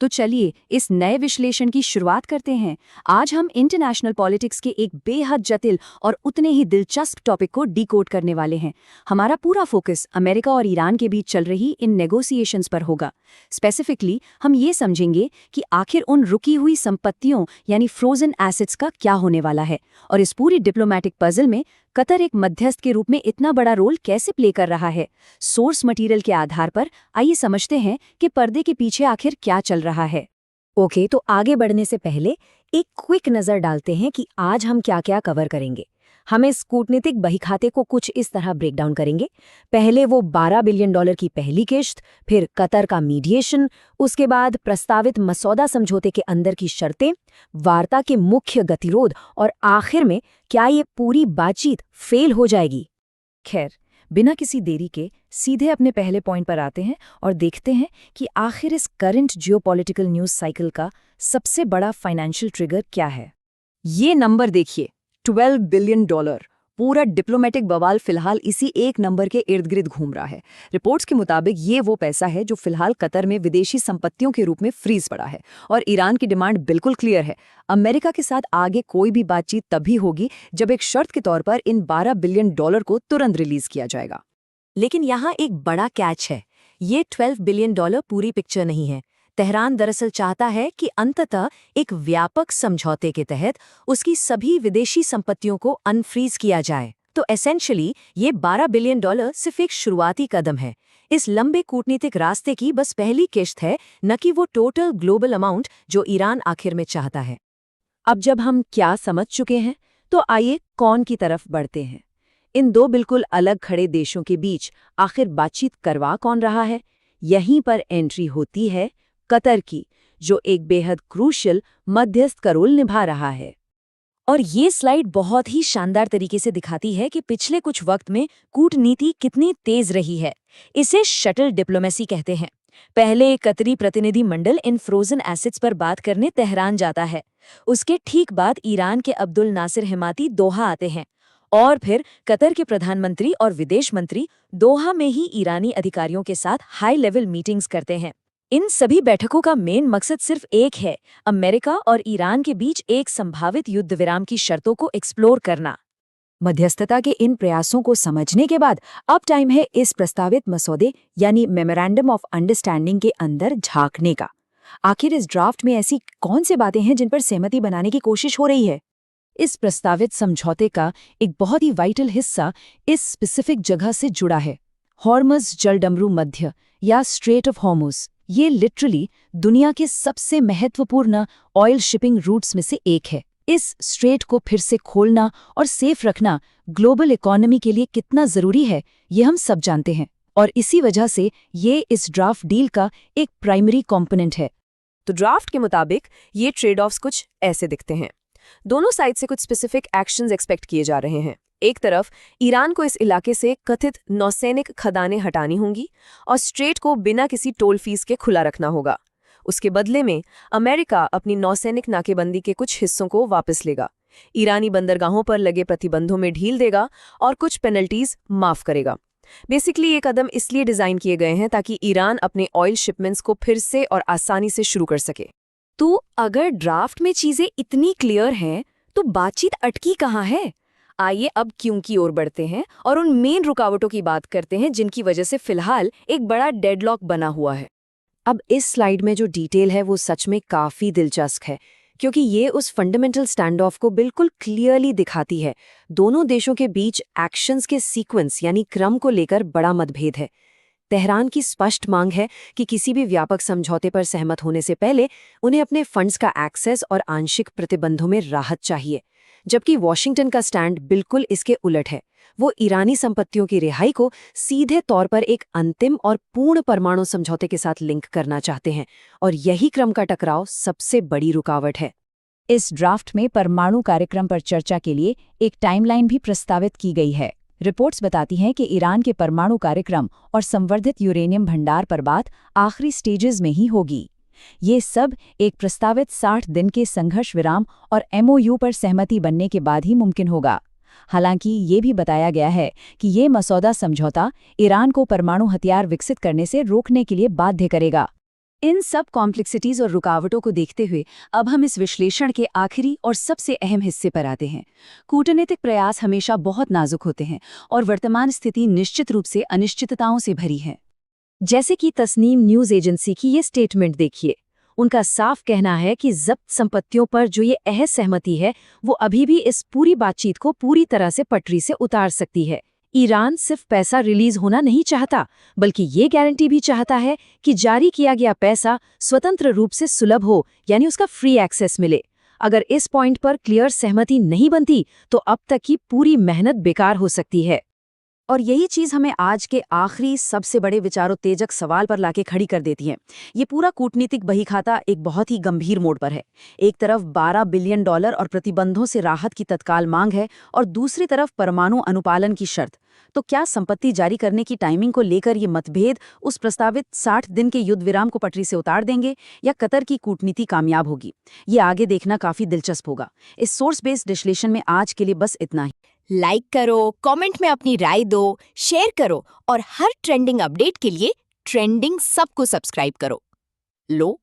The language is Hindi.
तो चलिए इस नए विश्लेषण की शुरुआत करते हैं। आज हम इंटरनेशनल पॉलिटिक्स के एक बेहद जटिल और उतने ही दिलचस्प टॉपिक को डिकोड करने वाले हैं। हमारा पूरा फोकस अमेरिका और ईरान के बीच चल रही इन नेगोशिएशंस पर होगा। स्पेसिफिकली हम ये समझेंगे कि आखिर उन रुकी हुई संपत्तियों यानी फ्रोजन एसेट्स का क्या होने वाला है, और इस पूरी डिप्लोमैटिक पजल में कतर एक मध्यस्थ के रूप में इतना बड़ा रोल कैसे प्ले कर रहा है। सोर्स मटेरियल के आधार पर आइए समझते हैं कि पर्दे के पीछे आखिर क्या चल रहा है। ओके, तो आगे बढ़ने से पहले एक क्विक नज़र डालते हैं कि आज हम क्या क्या कवर करेंगे। हम इस कूटनीतिक बहीखाते को कुछ इस तरह ब्रेक डाउन करेंगे। पहले वो $12 बिलियन की पहली किश्त, फिर कतर का मीडिएशन, उसके बाद प्रस्तावित मसौदा समझौते के अंदर की शर्तें, वार्ता के मुख्य गतिरोध, और आखिर में क्या ये पूरी बातचीत फेल हो जाएगी। खैर, बिना किसी देरी के सीधे अपने पहले पॉइंट पर आते हैं और देखते हैं कि आखिर इस करंट जियोपॉलिटिकल न्यूज़ साइकिल का सबसे बड़ा फाइनेंशियल ट्रिगर क्या है। ये नंबर देखिए, $12 बिलियन। पूरा डिप्लोमेटिक बवाल फिलहाल इसी एक नंबर के इर्द गिर्द घूम रहा है। रिपोर्ट्स के मुताबिक ये वो पैसा है जो फिलहाल कतर में विदेशी संपत्तियों के रूप में फ्रीज पड़ा है, और ईरान की डिमांड बिल्कुल क्लियर है। अमेरिका के साथ आगे कोई भी बातचीत तभी होगी जब एक शर्त के तौर पर इन $12 बिलियन को तुरंत रिलीज किया जाएगा। लेकिन यहाँ एक बड़ा कैच है, ये $12 बिलियन पूरी पिक्चर नहीं है। तेहरान दरअसल चाहता है कि अंततः एक व्यापक समझौते के तहत उसकी सभी विदेशी संपत्तियों को अनफ्रीज किया जाए। तो एसेंशियली ये $12 बिलियन सिर्फ एक शुरुआती कदम है। इस लंबे कूटनीतिक रास्ते की बस पहली किश्त है, न कि वो टोटल ग्लोबल अमाउंट जो ईरान आखिर में चाहता है। अब जब हम क्या समझ चुके हैं, तो आइए कौन की तरफ बढ़ते हैं। इन दो बिल्कुल अलग खड़े देशों के बीच आखिर बातचीत करवा कौन रहा है। यहीं पर एंट्री होती है कतर की, जो एक बेहद क्रूशियल मध्यस्थ का रोल निभा रहा है। और ये स्लाइड बहुत ही शानदार तरीके से दिखाती है कि पिछले कुछ वक्त में कूटनीति कितनी तेज रही है। इसे शटल डिप्लोमेसी कहते हैं। पहले एक कतरी प्रतिनिधि मंडल इन फ्रोजन एसेट्स पर बात करने तेहरान जाता है। उसके ठीक बाद ईरान के अब्दुल नासिर हिमाती दोहा आते हैं, और फिर कतर के प्रधानमंत्री और विदेश मंत्री दोहा में ही ईरानी अधिकारियों के साथ हाई लेवल मीटिंग्स करते हैं। इन सभी बैठकों का मेन मकसद सिर्फ एक है, अमेरिका और ईरान के बीच एक संभावित युद्ध विराम की शर्तों को एक्सप्लोर करना। मध्यस्थता के इन प्रयासों को समझने के बाद अब टाइम है इस प्रस्तावित मसौदे यानी मेमोरेंडम ऑफ अंडरस्टैंडिंग के अंदर झांकने का। आखिर इस ड्राफ्ट में ऐसी कौन सी बातें हैं जिन पर सहमति बनाने की कोशिश हो रही है। इस प्रस्तावित समझौते का एक बहुत ही वाइटल हिस्सा इस स्पेसिफिक जगह से जुड़ा है, हॉर्मज़ जलडमरू मध्य या स्ट्रेट ऑफ हॉर्मुज़। ये लिटरली दुनिया के सबसे महत्वपूर्ण ऑयल शिपिंग रूट्स में से एक है। इस स्ट्रेट को फिर से खोलना और सेफ रखना ग्लोबल इकोनॉमी के लिए कितना जरूरी है, ये हम सब जानते हैं, और इसी वजह से ये इस ड्राफ्ट डील का एक प्राइमरी कंपोनेंट है। तो ड्राफ्ट के मुताबिक ये ट्रेड ऑफ्स कुछ ऐसे दिखते हैं। दोनों साइड से कुछ स्पेसिफिक एक्शंस एक्सपेक्ट किए जा रहे हैं। एक तरफ ईरान को इस इलाके से कथित नौसैनिक खदानें हटानी होंगी और स्ट्रेट को बिना किसी टोल फीस के खुला रखना होगा। उसके बदले में अमेरिका अपनी नौसैनिक नाकेबंदी के कुछ हिस्सों को वापस लेगा, ईरानी बंदरगाहों पर लगे प्रतिबंधों में ढील देगा और कुछ पेनल्टीज माफ करेगा। बेसिकली ये कदम इसलिए डिजाइन किए गए हैं ताकि ईरान अपने ऑयल शिपमेंट्स को फिर से और आसानी से शुरू कर सके। तो अगर ड्राफ्ट में चीजें इतनी क्लियर हैं, तो बातचीत अटकी कहाँ है। आइए अब क्यों की ओर बढ़ते हैं और उन मेन रुकावटों की बात करते हैं जिनकी वजह से फिलहाल एक बड़ा डेडलॉक बना हुआ है। अब इस स्लाइड में जो डिटेल है वो सच में काफ़ी दिलचस्प है, क्योंकि ये उस फंडामेंटल स्टैंड ऑफ को बिल्कुल क्लियरली दिखाती है। दोनों देशों के बीच एक्शंस के सीक्वेंस यानी क्रम को लेकर बड़ा मतभेद है। तेहरान की स्पष्ट मांग है कि किसी भी व्यापक समझौते पर सहमत होने से पहले उन्हें अपने फंड्स का एक्सेस और आंशिक प्रतिबंधों में राहत चाहिए, जबकि वॉशिंगटन का स्टैंड बिल्कुल इसके उलट है। वो ईरानी संपत्तियों की रिहाई को सीधे तौर पर एक अंतिम और पूर्ण परमाणु समझौते के साथ लिंक करना चाहते हैं, और यही क्रम का टकराव सबसे बड़ी रुकावट है। इस ड्राफ्ट में परमाणु कार्यक्रम पर चर्चा के लिए एक टाइमलाइन भी प्रस्तावित की गई है। रिपोर्ट्स बताती हैं कि ईरान के परमाणु कार्यक्रम और संवर्धित यूरेनियम भंडार पर बात आखिरी स्टेजेस में ही होगी। ये सब एक प्रस्तावित 60 दिन के संघर्ष विराम और MOU पर सहमति बनने के बाद ही मुमकिन होगा। हालांकि ये भी बताया गया है कि ये मसौदा समझौता ईरान को परमाणु हथियार विकसित करने से रोकने के लिए बाध्य करेगा। इन सब कॉम्प्लेक्सिटीज और रुकावटों को देखते हुए अब हम इस विश्लेषण के आखिरी और सबसे अहम हिस्से पर आते हैं। कूटनीतिक प्रयास हमेशा बहुत नाजुक होते हैं और वर्तमान स्थिति निश्चित रूप से अनिश्चितताओं से भरी है। जैसे कि तस्नीम न्यूज एजेंसी की ये स्टेटमेंट देखिए। उनका साफ कहना है कि जब्त संपत्तियों पर जो ये असहमति है वो अभी भी इस पूरी बातचीत को पूरी तरह से पटरी से उतार सकती है। ईरान सिर्फ पैसा रिलीज होना नहीं चाहता, बल्कि ये गारंटी भी चाहता है कि जारी किया गया पैसा स्वतंत्र रूप से सुलभ हो, यानी उसका फ्री एक्सेस मिले। अगर इस पॉइंट पर क्लियर सहमति नहीं बनती तो अब तक की पूरी मेहनत बेकार हो सकती है। और यही चीज हमें आज के आखिरी सबसे बड़े विचारोत्तेजक सवाल पर लाके खड़ी कर देती है। ये पूरा कूटनीतिक बहीखाता एक बहुत ही गंभीर मोड़ पर है। एक तरफ $12 बिलियन और प्रतिबंधों से राहत की तत्काल मांग है और दूसरी तरफ परमाणु अनुपालन की शर्त। तो क्या संपत्ति जारी करने की टाइमिंग को लेकर ये मतभेद उस प्रस्तावित 60 दिन के युद्ध विराम को पटरी से उतार देंगे या कतर की कूटनीति कामयाब होगी? ये आगे देखना काफी दिलचस्प होगा। इस सोर्स बेस्ड विश्लेषण में आज के लिए बस इतना ही। लाइक करो, कमेंट में अपनी राय दो, शेयर करो और हर ट्रेंडिंग अपडेट के लिए ट्रेंडिंग सबको सब्सक्राइब करो। लो,